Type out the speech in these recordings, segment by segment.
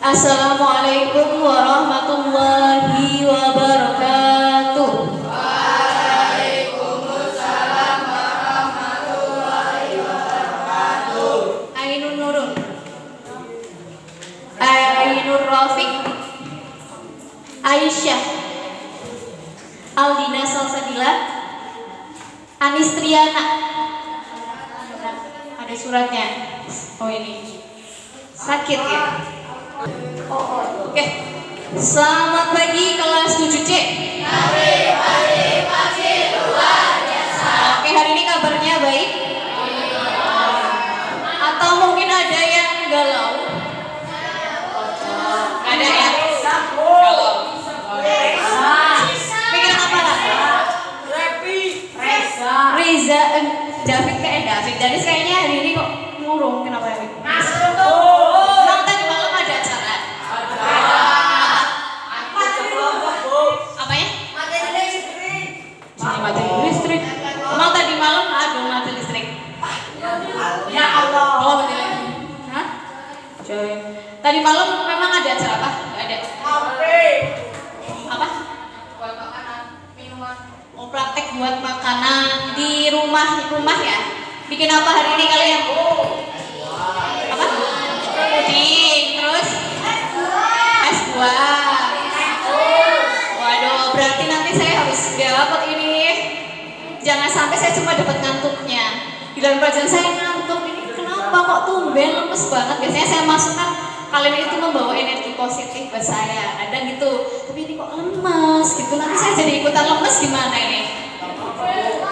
Assalamualaikum warahmatullahi wabarakatuh. Waalaikumsalam warahmatullahi wabarakatuh. Ainun Nurun, Ainur Rafiq, Aisyah, Aldina Salsabila, Anis Triana. Ada suratnya. Oh ini sakit ya. Oke. Selamat pagi kelas 7C. Pagi luar biasa. Oke, hari ini kabarnya baik? Atau mungkin ada yang galau? Ada ya? Galau. Pikiran apa lah? Riza, David kayak David. Danis kayaknya hari ini kok ngurung. Kenapa ya? Emang tadi malam ada acara? Apanya? Mati listrik. Emang tadi malam ada mati listrik? Ya Allah. Oh, mati lagi. Hah? Coy. Tadi malam memang ada acara apa? Gak ada. Apa? Buat makanan, minuman. Oh, praktek buat makanan di rumah ya. Bikin apa hari ini kalian? Apa? Puding, terus es buah. Waduh, berarti nanti saya harus dapat ini. Jangan sampai saya cuma dapat ngantuknya. Di dalam pelajaran saya ngantuk ini kenapa kok tumben lemes banget? Biasanya saya masuk kan kalian itu membawa energi positif buat saya. Kadang gitu. Tapi ini kok lemes gitu. Nanti saya jadi ikutan lemes gimana ini?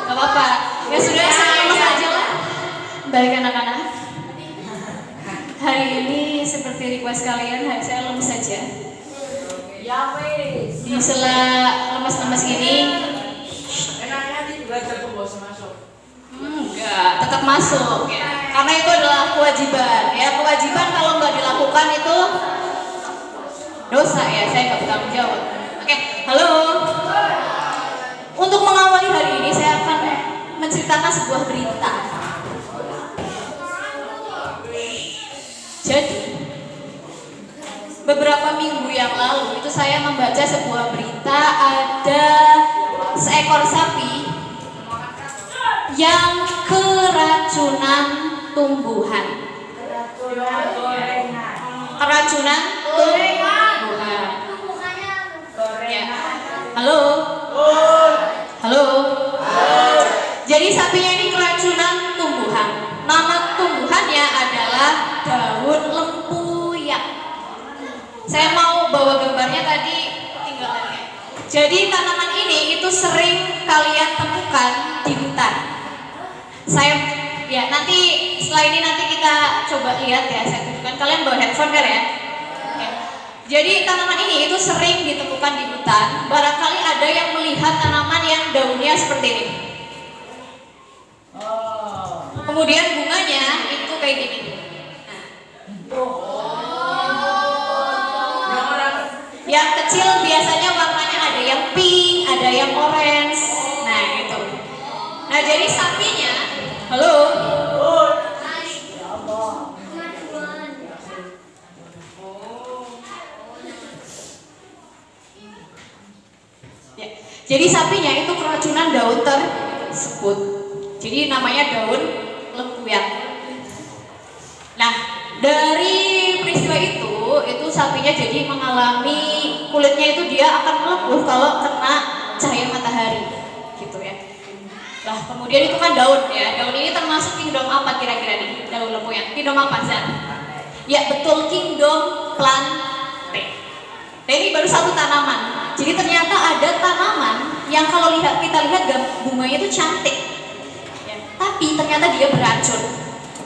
Gak apa-apa. Ya sudah, saya lemes aja lah. Balik anak-anak. Hari ini seperti request kalian, saya lemes saja. Ya wes. Di sela lemes-lemes gini, Enaknya di belajar pembawa masuk. enggak, tetap masuk ya. Karena itu adalah kewajiban ya. Kewajiban kalau nggak dilakukan itu dosa ya. Saya nggak bertanggung jawab. Oke, halo. Untuk mengawali hari ini saya akan menceritakan sebuah berita. Jadi beberapa minggu yang lalu itu saya membaca sebuah berita, ada seekor sapi yang keracunan tumbuhan. Keracunan tumbuhan. Ya. Halo. Halo. Jadi sapinya ini keracunan tumbuhan. Nama tumbuhannya adalah daun lempuyak. Saya mau bawa gambarnya tadi ketinggalannya. Jadi tanaman ini itu sering kalian temukan di hutan. Saya ya nanti setelah ini nanti kita coba lihat ya, saya tunjukkan. Kalian bawa handphone kan ya? Ya. Jadi tanaman ini itu sering ditemukan di hutan. Barangkali ada yang melihat tanaman yang daunnya seperti ini. Kemudian bunganya itu kayak gini. Yang kecil biasanya warnanya ada yang pink, ada yang orange. Nah itu. Nah jadi sapinya, halo. Ya. Jadi sapinya itu keracunan daun tersebut. Jadi namanya daun lempuyak. Nah dari peristiwa itu sapinya jadi mengalami kulitnya itu dia akan melepuh kalau kena cahaya matahari, gitu ya. Nah kemudian itu kan daun ya, daun ini termasuk kingdom apa kira-kira nih? Daun lempuyak, kingdom apa Zan? Ya betul, kingdom plante. Nah ini baru satu tanaman. Jadi ternyata ada tanaman yang kalau kita lihat bunganya itu cantik, ya, tapi ternyata dia beracun.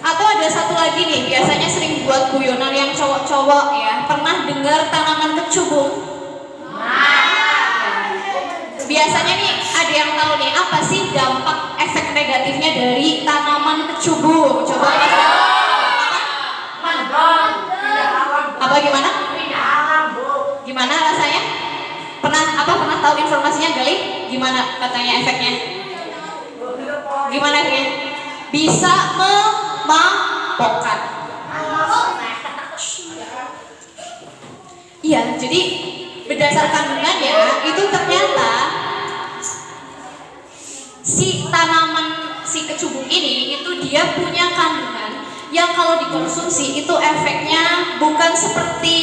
Atau ada satu lagi nih, biasanya sering buat guyonan yang cowok-cowok ya. Pernah dengar tanaman kecubung? Biasanya nih ada yang tahu nih apa sih dampak efek negatifnya dari tanaman kecubung? Coba apa gimana? Gimana rasanya? Pernah tahu informasinya Gali? Gimana katanya efeknya? Gimana efeknya? Bisa memabokkan. Iya, jadi berdasar kandungannya itu ternyata si tanaman si kecubung ini itu dia punya kandungan yang kalau dikonsumsi itu efeknya bukan seperti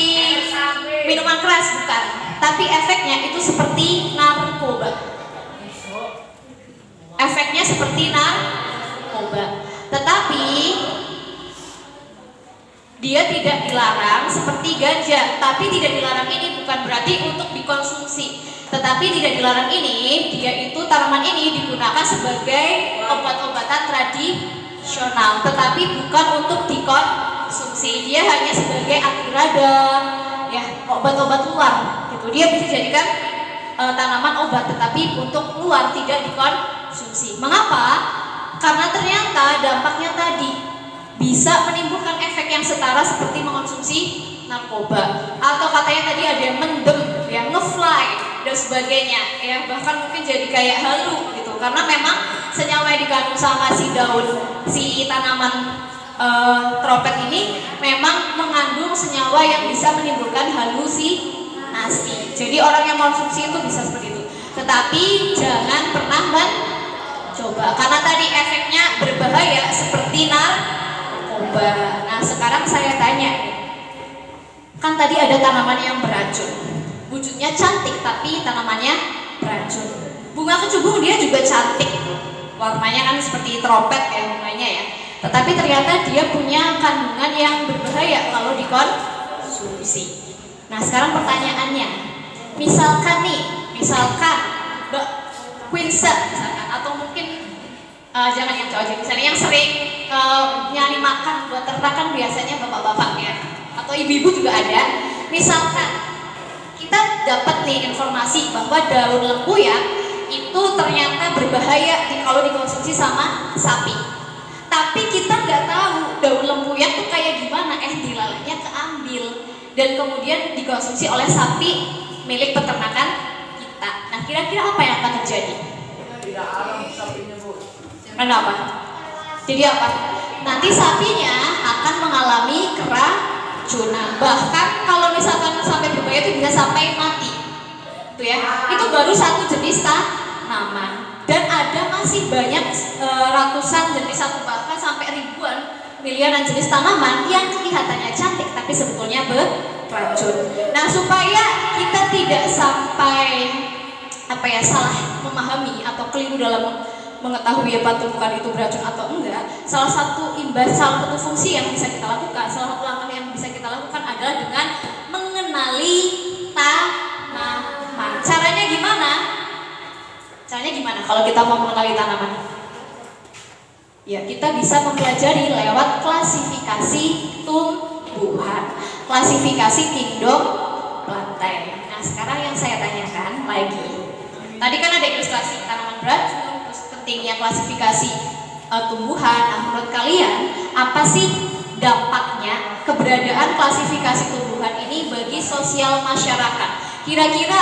minuman keras, bukan, tapi efeknya itu seperti narkoba. Efeknya seperti narkoba, tetapi dia tidak dilarang seperti ganja. Tapi tidak dilarang ini bukan berarti untuk dikonsumsi, tetapi tidak dilarang ini dia itu tanaman ini digunakan sebagai obat-obatan tradisional, tetapi bukan untuk dikonsumsi. Dia hanya sebagai anti radang, ya, obat-obat luar gitu. Dia bisa jadikan tanaman obat, tetapi untuk luar tidak dikonsumsi. Mengapa? Karena ternyata dampaknya tadi bisa menimbulkan efek yang setara seperti mengonsumsi narkoba, atau katanya tadi ada yang mendem, yang ngefly dan sebagainya, ya, bahkan mungkin jadi kayak halu gitu, karena memang senyawa yang dikandung sama si daun si tanaman tropet ini memang mengandung senyawa yang bisa menimbulkan halusinasi. Jadi orang yang mengonsumsi itu bisa seperti itu, tetapi jangan pernah mencoba karena tadi efeknya berbahaya seperti narkoba. Nah sekarang saya tanya, kan tadi ada tanaman yang beracun, wujudnya cantik tapi tanamannya beracun. Bunga kecubung dia juga cantik, warnanya kan seperti tropet ya bunganya ya, tetapi ternyata dia punya kandungan yang berbahaya kalau dikonsumsi. Nah sekarang pertanyaannya, misalkan Mbak Quinsa misalkan, atau mungkin jangan yang cowok aja, misalnya yang sering nyari makan buat ternak kan biasanya bapak-bapak ya, atau ibu-ibu juga ada. Misalkan kita dapat nih informasi bahwa daun lempuyak itu ternyata berbahaya kalau dikonsumsi sama sapi, tapi kita nggak tahu daun lempuyak tuh kayak gimana, dilalanya keambil dan kemudian dikonsumsi oleh sapi milik peternakan kita. Nah kira-kira apa yang akan terjadi? Tidak alam sapinya, Bu. Kenapa? Jadi apa? Nanti sapinya akan mengalami keracunan. Bahkan kalau misalkan sampai berbahaya itu bisa sampai mati. Itu ya. Itu baru satu jenis tanaman. Dan ada masih banyak ratusan jenis, atau bahkan sampai ribuan miliaran jenis tanaman yang kelihatannya cantik tapi sebetulnya beracun. Nah, supaya kita tidak sampai salah memahami atau keliru dalam mengetahui apa tumbuhan itu beracun atau enggak, salah satu fungsi yang bisa kita lakukan, salah satu langkah yang bisa kita lakukan adalah dengan mengenali tanaman. Caranya gimana? Caranya gimana kalau kita mau mengenali tanaman? Ya, kita bisa mempelajari lewat klasifikasi tumbuhan, klasifikasi kingdom plantae. Nah, sekarang yang saya tanyakan lagi, tadi kan ada ilustrasi tanaman beracun, terus pentingnya klasifikasi tumbuhan. Nah, menurut kalian apa sih dampaknya keberadaan klasifikasi tumbuhan ini bagi sosial masyarakat? Kira-kira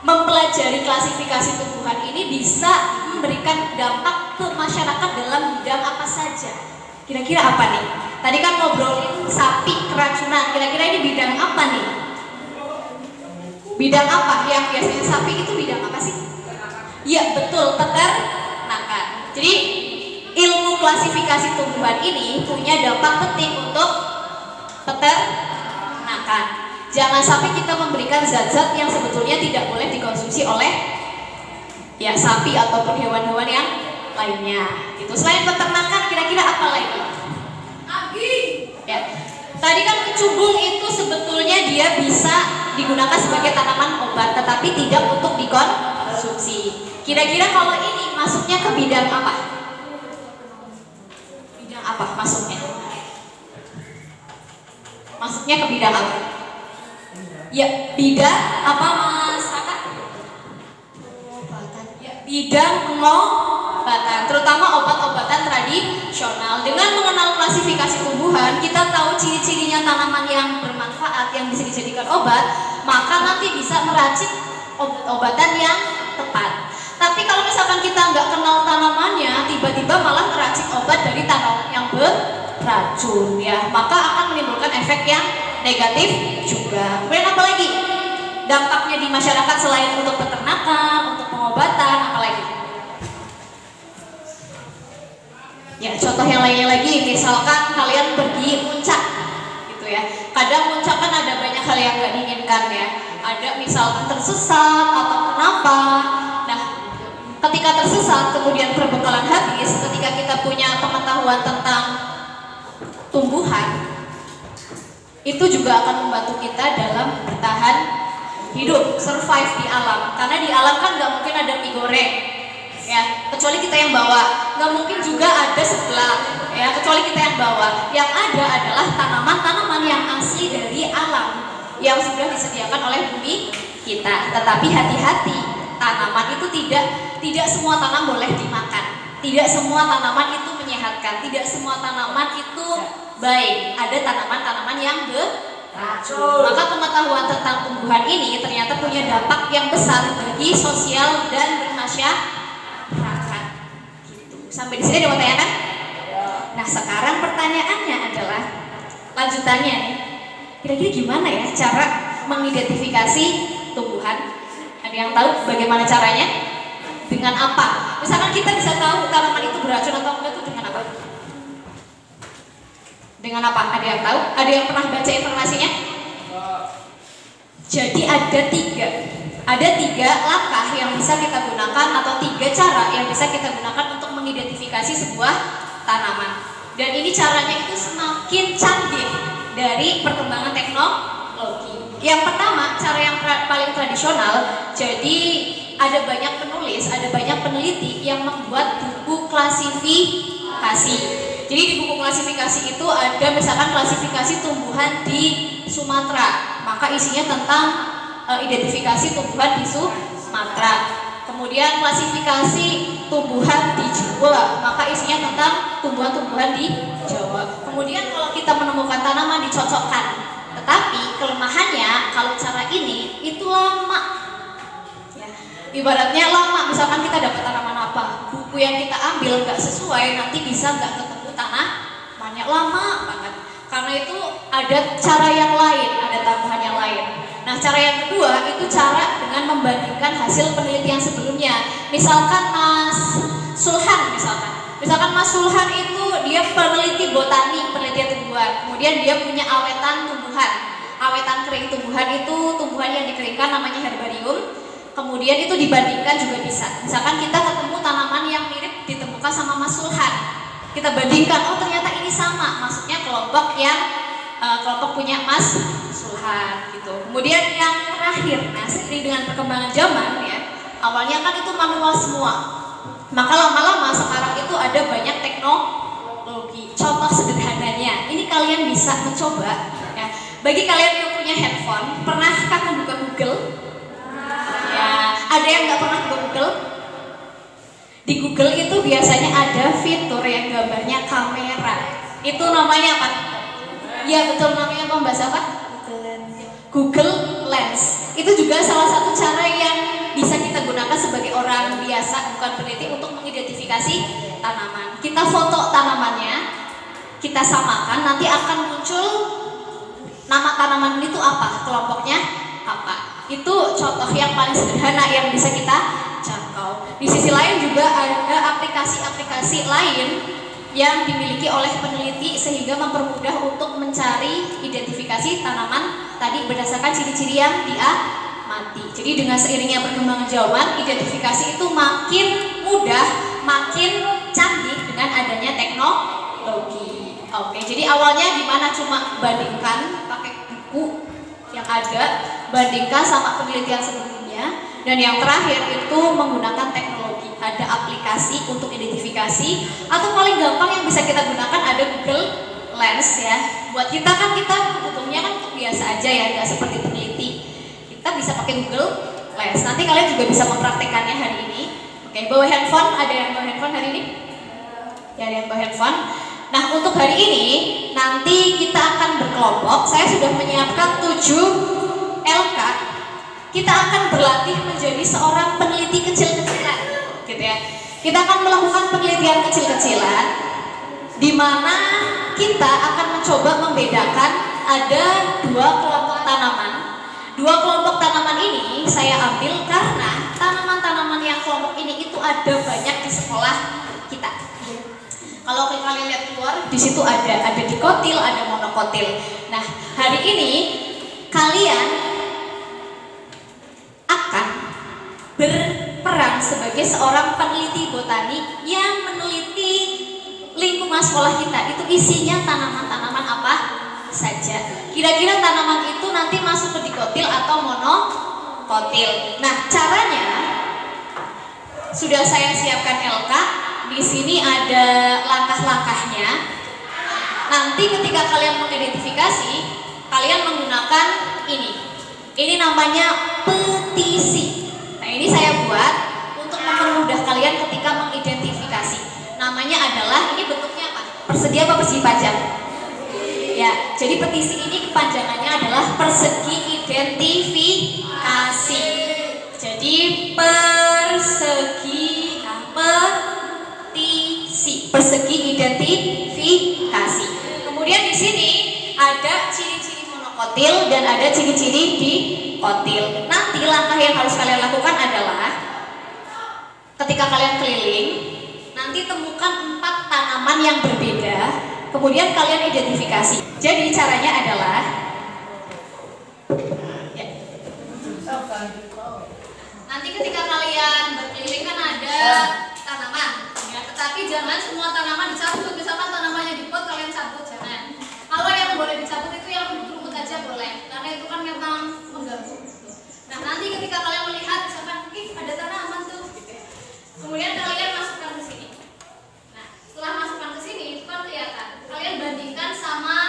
mempelajari klasifikasi tumbuhan ini bisa memberikan dampak ke masyarakat dalam bidang apa saja? Kira-kira apa nih? Tadi kan ngobrolin sapi keracunan, kira-kira ini bidang apa nih? Bidang apa yang biasanya sapi itu bidang apa sih? Iya betul, peternakan. Jadi ilmu klasifikasi tumbuhan ini punya dampak penting untuk peternakan. Jangan sampai kita memberikan zat-zat yang sebetulnya tidak boleh dikonsumsi oleh ya sapi ataupun hewan-hewan yang lainnya. Itu selain peternakan, kira-kira apa lagi? Ya, tadi kan kecubung itu sebetulnya dia bisa digunakan sebagai tanaman obat, tetapi tidak untuk dikonsumsi. Kira-kira kalau ini masuknya ke bidang apa? Bidang apa masuknya? Masuknya ke bidang apa? Ya, bidang apa Mas Raka? Pengobatan. Ya, bidang pengobatan, terutama obat-obatan tradisional. Dengan mengenal klasifikasi tumbuhan, kita tahu ciri-cirinya tanaman yang bermanfaat yang bisa dijadikan obat, maka nanti bisa meracik obat-obatan yang tepat. Tapi kalau misalkan kita nggak kenal tanamannya, tiba-tiba malah meracik obat dari tanaman yang beracun, ya, maka akan menimbulkan efek yang negatif juga. Kemudian apa lagi? Dampaknya di masyarakat selain untuk peternakan, untuk pengobatan, apa lagi? Ya, contoh yang lainnya lagi, misalkan kalian pergi muncak gitu ya. Kadang muncak kan ada banyak hal yang nggak diinginkan ya. Ada misalkan tersesat atau kenapa. Nah, ketika tersesat kemudian perbekalan habis, ketika kita punya pengetahuan tentang tumbuhan, itu juga akan membantu kita dalam bertahan hidup, survive di alam. Karena di alam kan nggak mungkin ada mie goreng, ya, kecuali kita yang bawa. Nggak mungkin juga ada sebelah, ya, kecuali kita yang bawa. Yang ada adalah tanaman-tanaman yang asli dari alam, yang sudah disediakan oleh bumi kita. Tetapi hati-hati, tanaman itu tidak semua tanam boleh dimakan. Tidak semua tanaman itu menyehatkan. Tidak semua tanaman itu baik. Ada tanaman-tanaman yang beracun. Maka pengetahuan tentang tumbuhan ini ternyata punya dampak yang besar bagi sosial dan bermasyarakat. Gitu. Sampai di sini ada pertanyaan? Nah, sekarang pertanyaannya adalah lanjutannya nih. Kira-kira gimana ya cara mengidentifikasi tumbuhan? Ada yang tahu bagaimana caranya? Dengan apa? Misalkan kita bisa tahu tanaman itu beracun atau enggak itu dengan apa? Dengan apa? Ada yang tahu? Ada yang pernah baca informasinya? Jadi ada tiga langkah yang bisa kita gunakan atau 3 cara yang bisa kita gunakan untuk mengidentifikasi sebuah tanaman. Dan ini caranya itu semakin canggih dari perkembangan teknologi. Yang pertama, cara yang paling tradisional, jadi ada banyak penulis, ada banyak peneliti yang membuat buku klasifikasi. Jadi di buku klasifikasi itu ada misalkan klasifikasi tumbuhan di Sumatera, maka isinya tentang identifikasi tumbuhan di Sumatera. Kemudian klasifikasi tumbuhan di Jawa, maka isinya tentang tumbuhan-tumbuhan di Jawa. Kemudian kalau kita menemukan tanaman dicocokkan. Tetapi kelemahannya kalau cara ini itu lama. Ya, ibaratnya lama, misalkan kita dapat tanaman apa, buku yang kita ambil nggak sesuai, nanti bisa nggak ketemu tanamannya, lama banget. Karena itu ada cara yang lain, ada tambahan yang lain. Nah, cara yang kedua itu cara dengan membandingkan hasil penelitian sebelumnya. Misalkan Mas Sulhan, misalkan Mas Sulhan itu dia peneliti botani, penelitian tumbuhan. Kemudian dia punya awetan tumbuhan. Awetan kering tumbuhan itu tumbuhan yang dikeringkan namanya herbarium. Kemudian itu dibandingkan juga bisa. Misalkan kita ketemu tanaman yang mirip ditemukan sama Mas Sulhan. Kita bandingkan, oh ternyata ini sama. Maksudnya kelompok punya Mas Sulhan gitu. Kemudian yang terakhir, nah seiring dengan perkembangan zaman ya, awalnya kan itu manual semua. Maka lama-lama sekarang itu ada banyak teknologi. Contoh sederhananya, ini kalian bisa mencoba ya. Bagi kalian yang punya handphone, pernahkah membuka Google? Ya, ada yang nggak pernah buka Google? Di Google itu biasanya ada fitur yang gambarnya kamera. Itu namanya apa? Ya betul, namanya bahasa apa? Google Lens. Itu juga salah satu cara yang bisa kita gunakan sebagai orang biasa, bukan peneliti, untuk mengidentifikasi tanaman. Kita foto tanamannya, kita samakan, nanti akan muncul nama tanaman itu apa, kelompoknya apa. Itu contoh yang paling sederhana yang bisa kita jangkau. Di sisi lain juga ada aplikasi-aplikasi lain yang dimiliki oleh peneliti sehingga mempermudah untuk mencari identifikasi tanaman tadi berdasarkan ciri-ciri yang diamati. Jadi dengan seiringnya perkembangan zaman, identifikasi itu makin mudah, makin canggih dengan adanya teknologi. Oke, jadi awalnya gimana, cuma bandingkan pakai buku yang ada, bandingkan sama penelitian sebelumnya, dan yang terakhir itu menggunakan teknologi. Ada aplikasi untuk identifikasi, atau paling gampang yang bisa kita gunakan ada Google Lens ya. Buat kita kan, kita butuhnya kan untuk biasa aja ya, nggak seperti peneliti. Kita bisa pakai Google Lens. Nanti kalian juga bisa mempraktekannya hari ini. Oke, bawa handphone. Ada yang bawa handphone hari ini? Ya, ada yang bawa handphone. Nah, untuk hari ini nanti kita akan berkelompok. Saya sudah menyiapkan 7 LK. Kita akan berlatih menjadi seorang peneliti kecil-kecilan, gitu ya. Kita akan melakukan penelitian kecil-kecilan, di mana kita akan mencoba membedakan ada dua kelompok tanaman. Dua kelompok tanaman ini saya ambil karena tanaman-tanaman yang kelompok ini itu ada banyak di sekolah kita. Kalau kalian lihat keluar, di situ ada dikotil, ada monokotil. Nah, hari ini kalian akan berperan sebagai seorang peneliti botani yang meneliti lingkungan sekolah kita. Itu isinya tanaman-tanaman apa saja. Kira-kira tanaman itu nanti masuk ke dikotil atau monokotil. Nah, caranya sudah saya siapkan LK. Di sini ada langkah-langkahnya. Nanti ketika kalian mengidentifikasi, kalian menggunakan ini. Ini namanya petisi. Nah, ini saya buat untuk mempermudah kalian ketika mengidentifikasi. Namanya adalah, ini bentuknya apa? Persegi apa persegi panjang? Ya, jadi petisi ini kepanjangannya adalah persegi identifikasi. Jadi persegi identifikasi. Kemudian di sini ada ciri-ciri monokotil dan ada ciri-ciri dikotil. Nanti langkah yang harus kalian lakukan adalah ketika kalian keliling, nanti temukan 4 tanaman yang berbeda, kemudian kalian identifikasi. Jadi caranya adalah ya. Nanti ketika kalian berkeliling kan ada tanaman, ya, tetapi jangan semua tanaman dicabut. Misalkan tanamannya di pot, kalian cabut, jangan. Kalau yang boleh dicabut itu yang rumput aja boleh, karena itu kan memang mengganggu. Nah, nanti ketika kalian melihat, misalkan, ada tanaman tuh, kemudian kalian masukkan ke sini. Nah, setelah masukkan ke sini, itu kan kelihatan. Kalian bandingkan sama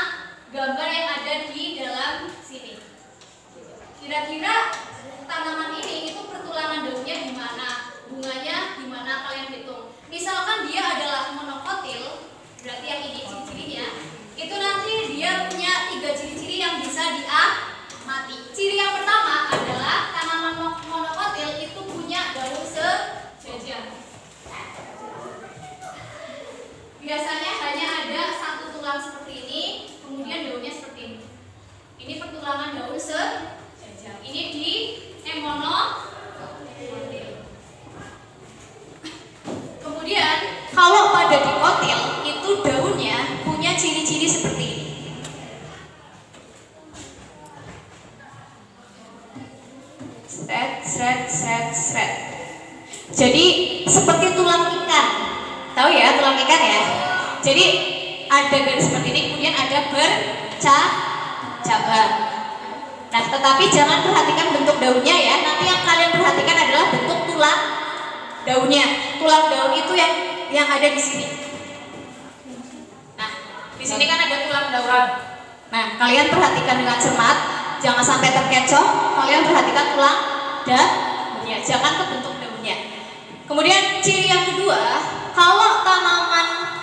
gambar yang ada di dalam sini. Kira-kira tanaman ini itu pertulangan daunnya di mana, bunganya di mana, kalian hitung. Misalkan dia adalah monokotil, berarti yang ini ciri-cirinya, itu nanti dia punya 3 ciri-ciri yang bisa diamati. Ciri yang pertama adalah tanaman monokotil itu punya daun sejajar. Biasanya hanya ada 1 tulang seperti ini, kemudian daunnya seperti ini. Ini pertulangan daun sejajar. Ini di monokotil. Kemudian kalau pada dikotil itu daunnya punya ciri-ciri seperti ini. Sret. Jadi seperti tulang ikan. Tahu ya tulang ikan ya? Jadi ada garis seperti ini, kemudian ada bercabang. Nah, tetapi jangan perhatikan bentuk daunnya ya. Nanti yang kalian perhatikan adalah bentuk tulang daunnya. Tulang daun itu yang ada di sini. Nah, di sini kan ada tulang daun. Nah, kalian perhatikan dengan cermat, jangan sampai terkecoh. Kalian perhatikan tulang daunnya, jangan ke bentuk daunnya. Kemudian ciri yang kedua, kalau tanaman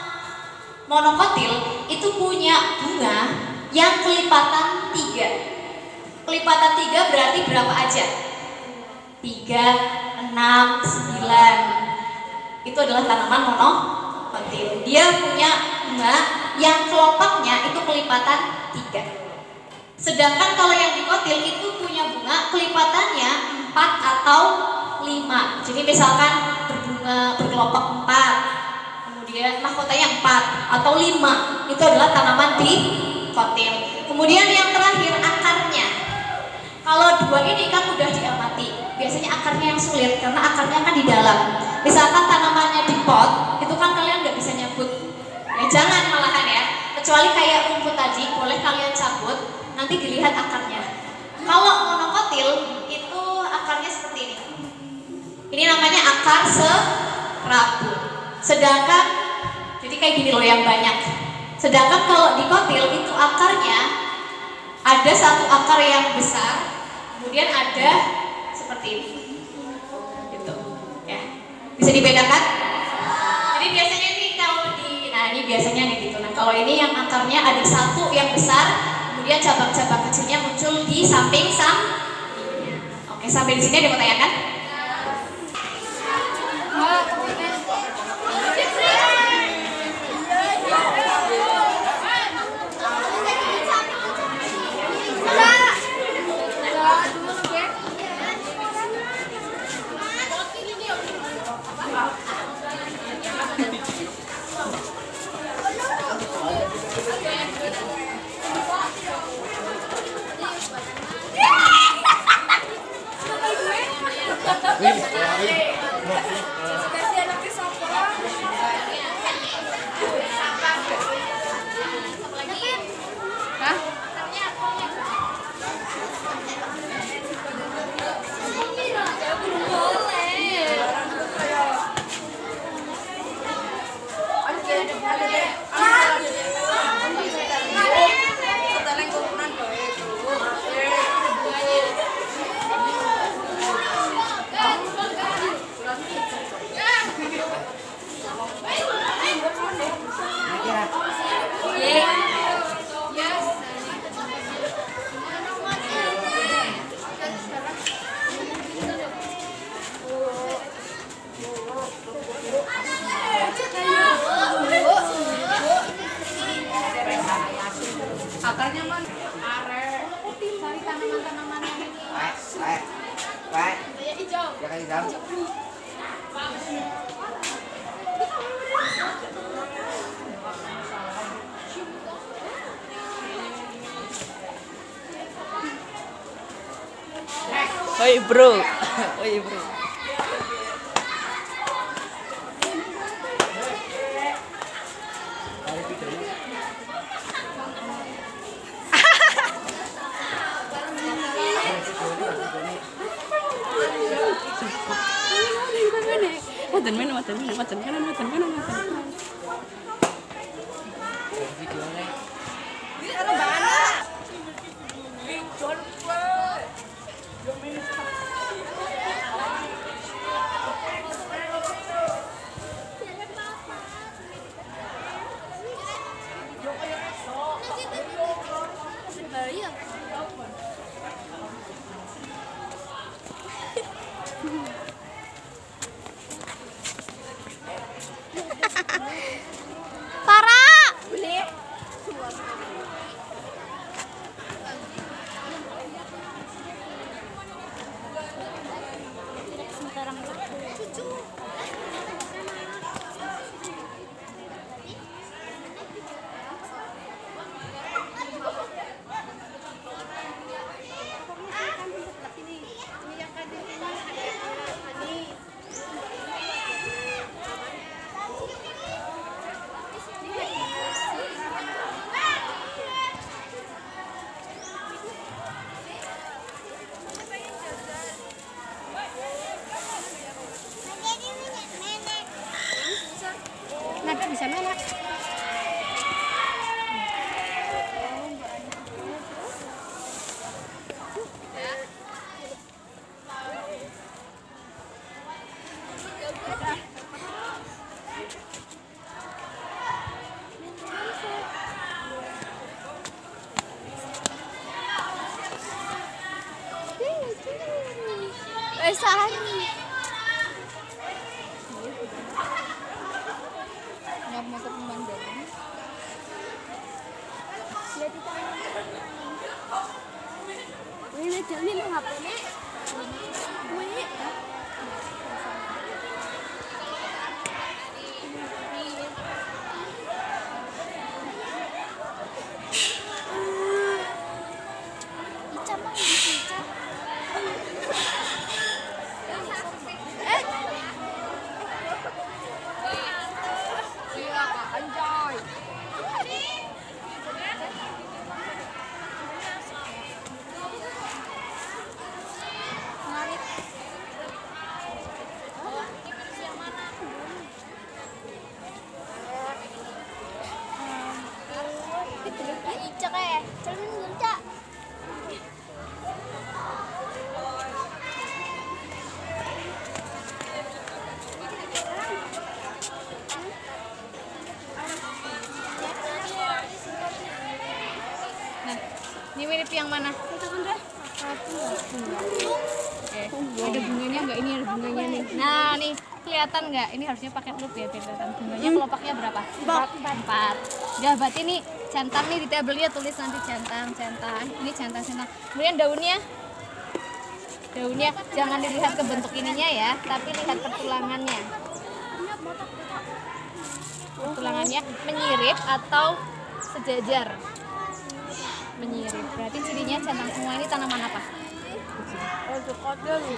monokotil itu punya bunga yang kelipatan 3. Kelipatan 3 berarti berapa aja? 3, 6, 9. Itu adalah tanaman monokotil. Dia punya bunga yang kelompoknya itu kelipatan 3. Sedangkan kalau yang dikotil itu punya bunga kelipatannya 4 atau 5. Jadi misalkan berbunga berkelompok 4, kemudian mahkotanya 4 atau 5, itu adalah tanaman dikotil. Kemudian yang terakhir akarnya. Kalau 2 ini kan mudah diamati. Biasanya akarnya yang sulit karena akarnya kan di dalam. Misalkan tanamannya di pot, itu kan kalian nggak bisa nyabut. Ya jangan malahan ya. Kecuali kayak rumput tadi, boleh kalian cabut, nanti dilihat akarnya. Kalau monokotil itu akarnya seperti ini. Ini namanya akar serabut. Sedangkan jadi kayak gini loh yang banyak. Sedangkan kalau dikotil itu akarnya ada 1 akar yang besar, kemudian ada seperti ini. Gitu. Ya. Bisa dibedakan? Jadi biasanya ini kalau ini biasanya nih gitu. Nah, kalau ini yang akarnya ada 1 yang besar, kemudian cabang-cabang kecilnya muncul di samping-sampingnya. Oke, sampai di sini ada yang mau tanyakan? Oi bro. Oi bro. Maten kanan. Nada bisa menak. Sehari. Nggak mau ke pemandangan. Lihat di tangan. Ini jalan lo ngapain nih? Ini mirip yang mana? Ada bunganya nggak? Ini ada bunganya nih. Nah, nih kelihatan nggak? Ini harusnya pakai loop ya, biar kelihatan bunganya. Kelopaknya berapa? 4. Ya, berarti ini centang nih di tabelnya, tulis nanti centang. Ini centang. Kemudian daunnya jangan dilihat ke bentuk ininya ya, tapi lihat pertulangannya. Pertulangannya menyirip atau sejajar. Menyirip, berarti cirinya centang semua. Ini tanaman apa?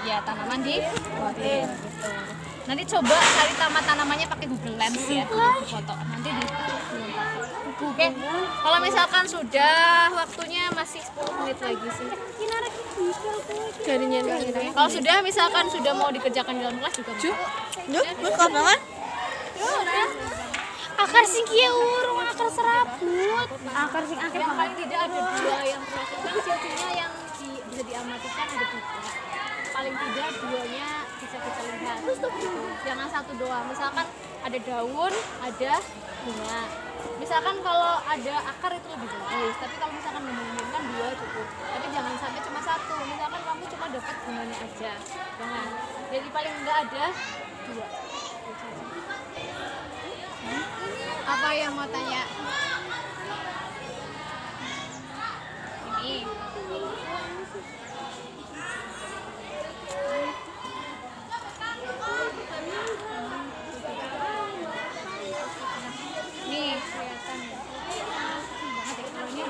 Ya, tanaman di potin gitu. Nanti coba cari tanamannya pakai Google Lens ya, foto nanti di. Oke, kalau misalkan sudah waktunya masih 10 menit lagi sih. Kalau sudah misalkan sudah mau dikerjakan di dalam kelas juga bisa. Akar sing kieu urung akar serabut. Akar sing akhir paling tidak ada 2 yang kan cirinya yang bisa diamatikan ada 3. Paling tidak 2-nya bisa kita lihat. Gitu. Jangan 1 doang. Misalkan ada daun, ada bunga. Misalkan kalau ada akar itu lebih bagus. Tapi kalau misalkan memungkinkan 2 cukup. Tapi jangan sampai cuma 1. Misalkan kamu cuma dapat bunganya aja. Jangan. Jadi paling enggak ada 2. Apa yang mau tanya? Ini. Nih, kelihatan ya. Banget ya kalau ini.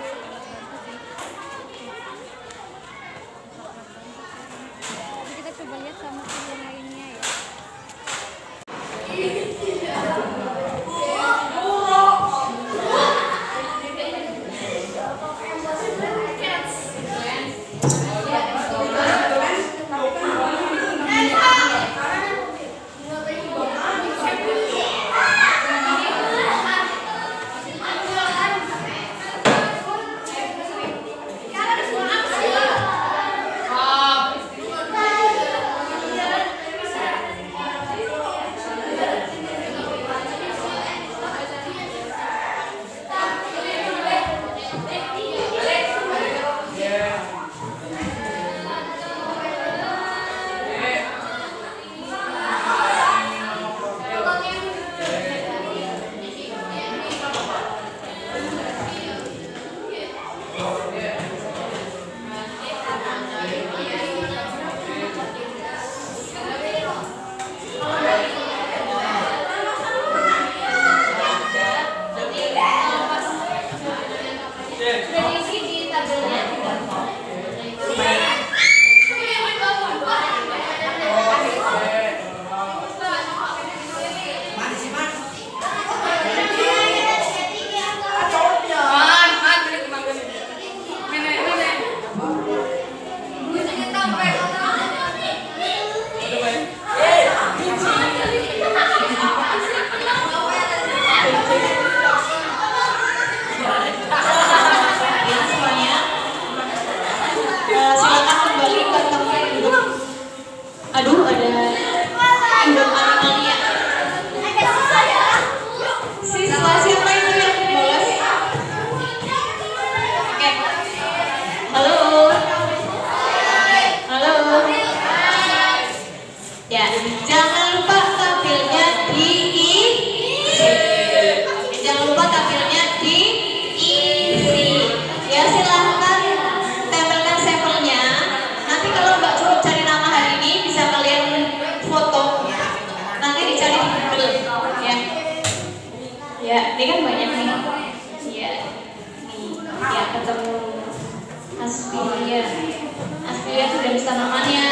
tanamannya.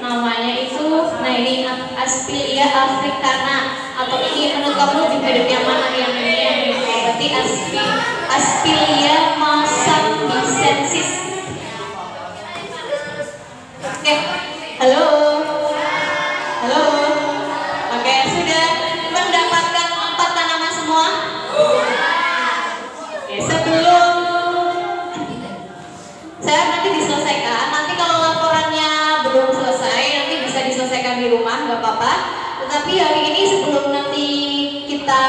Namanya itu, nah ini Aspilia africana, atau ini menurut kamu lebih mirip yang mana? Yang ini, yang ini. Berarti Aspilia massambicensis. Oke, halo. Halo. Oke, sudah mendapatkan 4 tanaman semua? Oke, sebelum saya nanti diselesaikan, nanti kalau laporannya belum selesai, nanti bisa diselesaikan di rumah, nggak apa-apa. Tetapi hari ini sebelum nanti kita,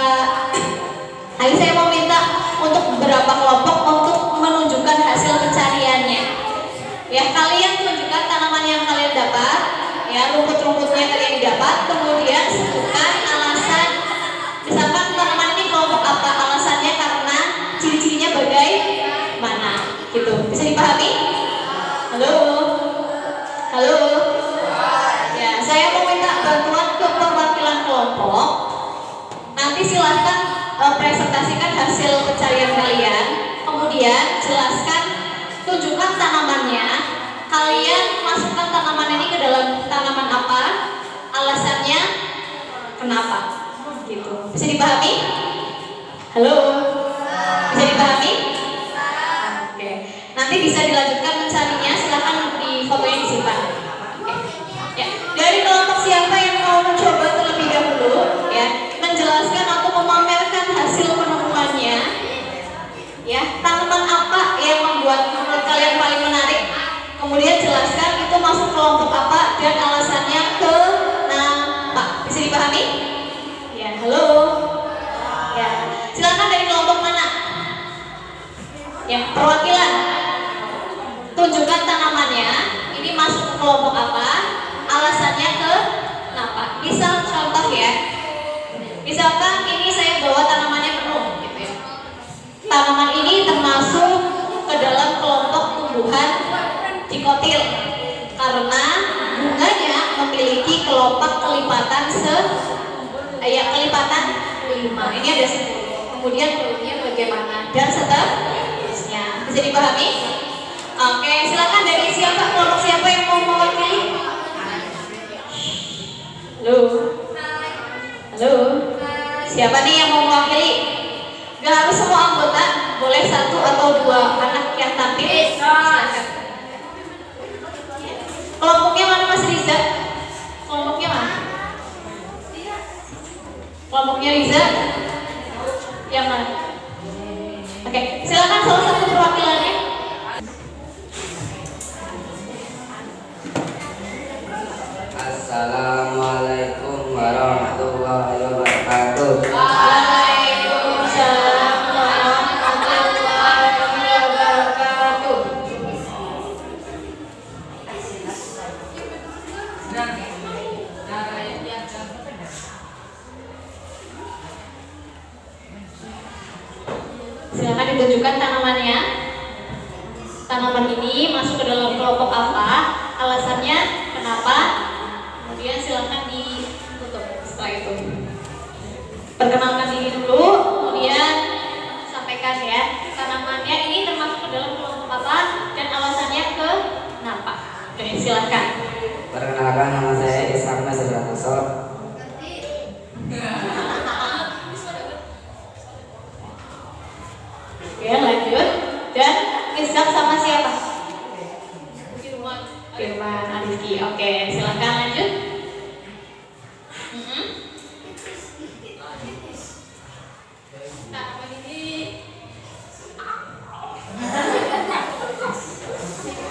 hari saya mau minta untuk beberapa kelompok untuk menunjukkan hasil pencariannya. Ya, kalian tunjukkan tanaman yang kalian dapat, ya, rumput-rumputnya kalian dapat, kemudian sebutkan alasan. Misalkan tanaman ini kelompok apa, alasannya karena ciri-cirinya bagaimana, gitu. Bisa dipahami? Halo, halo. Ya, saya mau minta bantuan ke perwakilan kelompok. Nanti silahkan presentasikan hasil pencarian kalian, kemudian jelaskan, tunjukkan tanamannya. Kalian masukkan tanaman ini ke dalam tanaman apa, alasannya kenapa, gitu. Bisa dipahami? Halo, bisa dipahami? Oke, nanti bisa dilanjutkan mencarinya. Silahkan di fotonya disimpan. Oke. Ya, dari kelompok siapa yang mau mencoba terlebih dahulu, ya, menjelaskan atau memamerkan hasil penemuannya? Ya, tanaman apa yang membuat menurut kalian paling menarik? Kemudian jelaskan itu masuk kelompok apa dan alasannya kenapa. Bisa dipahami? Ya, halo. Ya, silakan dari kelompok mana? Ya, perwakilan. Tunjukkan tanamannya. Ini masuk ke kelompok apa? Alasannya kenapa? Misal contoh ya. Misalkan ini saya bawa tanamannya penuh, gitu ya. Tanaman ini termasuk ke dalam kelompok tumbuhan dikotil karena bunganya memiliki kelopak kelipatan kelipatan 5. Ini ada 10. Kemudian perutnya bagaimana dan seterusnya. Bisa dipahami? Oke, silakan dari siapa, kelompok siapa yang mau mewakili? Halo. Halo. Siapa nih yang mau mewakili? Gak harus semua anggota, boleh 1 atau 2 anak yang tampil. Silakan. Kelompoknya mana Mas Riza? Kelompoknya mana? Kelompoknya Riza? Yang mana? Oke, silakan salah satu perwakilannya. Assalamualaikum warahmatullahi wabarakatuh. Waalaikumsalam warahmatullahi wabarakatuh. Silakan ditunjukkan tanamannya. Tanaman ini masuk ke dalam kelompok apa? Alasannya kenapa? Kemudian silakan ditutup setelah itu. Perkenalkan diri dulu, kemudian sampaikan ya tanamannya ini termasuk ke dalam kelompok apa dan alasannya kenapa. Oke, silakan. Perkenalkan, nama saya Ishak Nasrullah. Oke, lanjut. Dan Ishak sama siapa? Firman Arifki. Oke, silakan lanjut.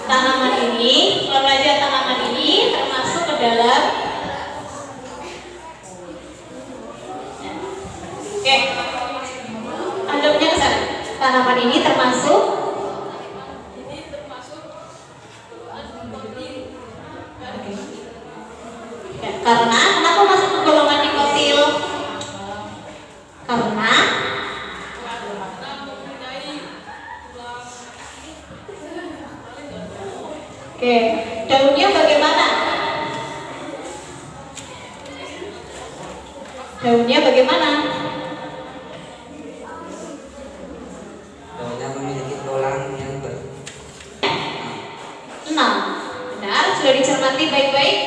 Tanaman ini, belajar tanaman ini termasuk ke dalam. Oke, hadapnya ke sana. Tanaman ini termasuk. Ya, karena kenapa masuk ke golongan dikotil? Karena oke, daunnya bagaimana? Daunnya bagaimana? Daunnya memiliki tulang yang 6. Benar. dicermati baik-baik.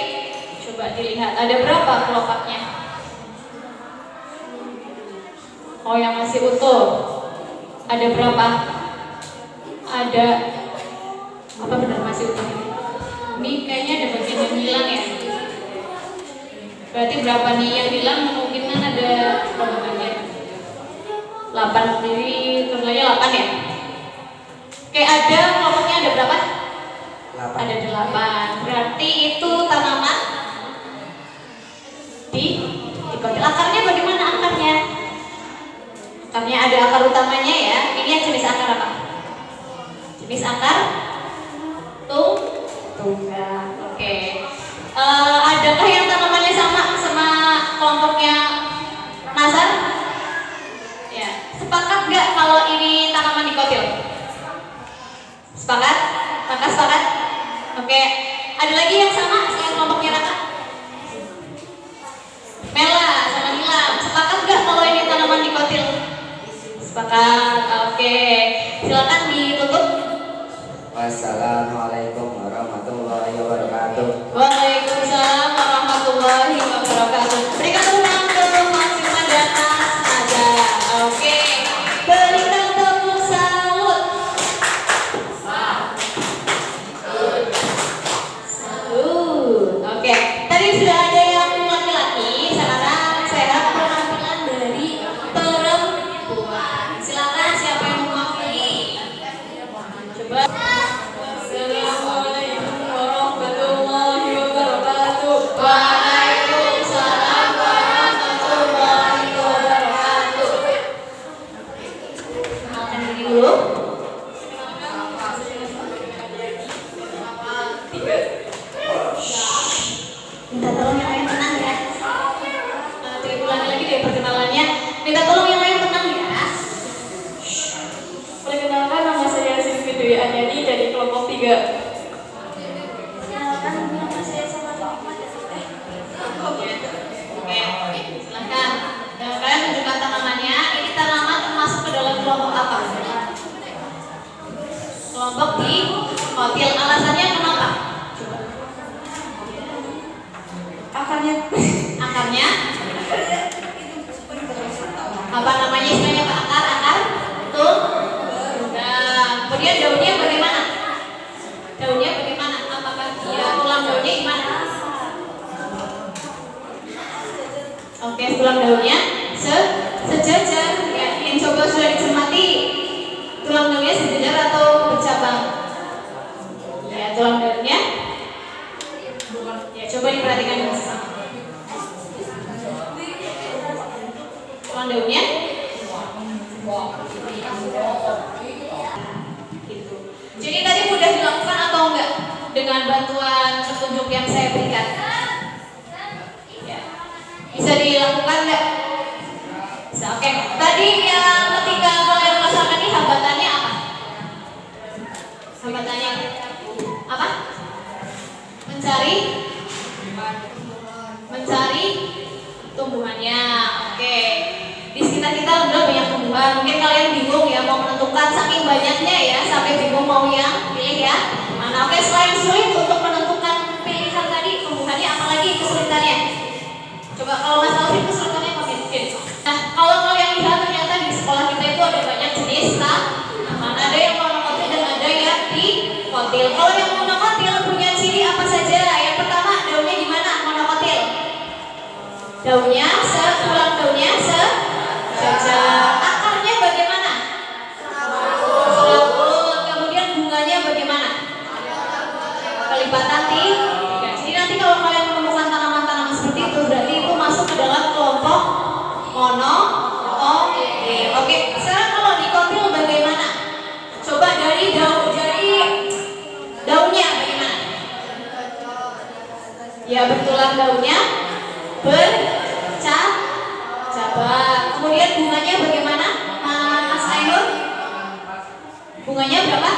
Coba dilihat ada berapa kelopaknya. Oh, yang masih utuh ada berapa? Ada apa, benar masih utuh ini? Ini kayaknya ada bagian yang hilang ya. Berarti berapa nih yang hilang? Kemungkinan ada berapa bagian? 8, jadi totalnya 8 ya. Oke, ada kelompoknya ada berapa? 8. Ada 8. Berarti itu tanaman di kotil. Akarnya bagaimana akarnya? Akarnya ada akar utamanya ya. Ini yang jenis akar apa? Jenis akar tunggal. Oke. Adakah yang tanamannya sama kelompoknya Nazar? Ya. Sepakat nggak kalau ini tanaman dikotil? Sepakat? Maka sepakat? Oke. Ada lagi yang sama selain kelompoknya Raka? Mela sama Nilam. Sepakat nggak kalau ini tanaman dikotil? Sepakat. Oke. Silakan ditutup. Wassalamualaikum warahmatullahi wabarakatuh. Waalaikumsalam warahmatullahi wabarakatuh. Berikan tepuk tangan untuk Mas Firman dan Mas Najah. Oke. Berikan tepuk salut. Salut. Oke. Tadi sudah ada yang laki-laki. Sekarang saya harap penampilan dari perempuan. Silakan siapa yang mau mewakili? Coba. Assalamualaikum warahmatullahi wabarakatuh. Waalaikumsalam warahmatullahi wabarakatuh. Kenalkan diri dulu. Minta tolong yang lain tenang ya. Ulangi lagi deh perkenalannya. Minta tolong yang lain tenang ya. Perkenalkan, nama saya Sylvie Dwi Anyadi dari kelompok 3. Kenalkan, nama saya sama Hikmat dan Oke, silahkan. Dan kalian tunjukkan tanamannya. Ini tanaman termasuk ke dalam kelompok apa? Kelompok di kotil. Alasannya kenapa? Coba. Akarnya? Apa namanya istilahnya Pak? Akar? Betul? Nah, kemudian daunnya bagaimana? Daunnya bagaimana? Apakah dia tulang daunnya gimana? Oke, tulang daunnya sejajar. Yakin? Coba sudah dicermati. Tulang daunnya sejajar atau bercabang? Ya, tulang daunnya. Ya, coba diperhatikan bersama. Tulang daunnya. Gitu. Jadi tadi mudah dilakukan atau enggak dengan bantuan petunjuk yang saya berikan? Ya. Bisa dilakukan enggak? Bisa. Oke. Tadi yang ketika kalian merasakan ini hambatannya apa? Hambatannya apa? Mencari tumbuhannya. Oke. Di sekitar kita udah banyak tumbuhan. Mungkin kalian bingung ya mau menentukan saking banyaknya ya sampai bingung mau yang pilih ya. Nah, oke, selain sulit untuk menentukan pilihan tadi, tumbuhannya apalagi kesulitannya? Coba kalau Mas Alvin kesulitannya apa mungkin? Nah, kalau kalian lihat ternyata di sekolah kita itu ada banyak jenis tanaman. Ada yang monokotil dan ada yang dikotil. Kalau yang monokotil punya ciri apa saja? Yang pertama, daunnya gimana? Monokotil. Daunnya tulang daunnya sejajar. Akarnya bagaimana? Serabut. Kemudian bunganya bagaimana? Kelipatan tiga. Jadi nanti kalau kalian menemukan tanaman-tanaman seperti itu berarti itu masuk ke dalam kelompok monokotil. Oke, sekarang kalau dikotil bagaimana? Coba dari daunnya bagaimana? Ya, bertulang daunnya bercabang. Kemudian bunganya bagaimana, Mas Ainur? Bunganya berapa?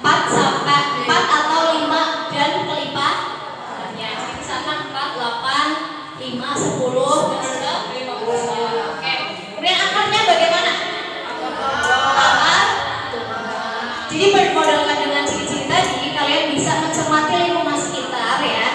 4 atau 5 dan kelipatannya. Jadi misalkan 4, 8, 5, 10 dan seterusnya. Oke. Kemudian akarnya bagaimana? Akar. Jadi bermodalkan dengan ciri-ciri tadi, kalian bisa mencermati lingkungan sekitar ya.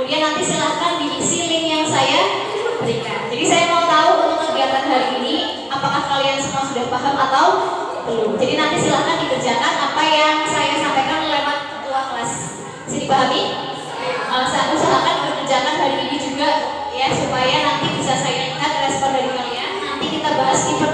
Kemudian nanti silahkan diisi link yang saya berikan. Jadi saya mau tahu untuk kegiatan hari ini, apakah kalian semua sudah paham atau belum? Jadi nanti silahkan dikerjakan apa yang saya sampaikan lewat ketua kelas. Bisa dipahami? Saya usahakan dikerjakan hari ini juga ya, supaya nanti bisa saya lihat respon dari kalian. Nanti kita bahas di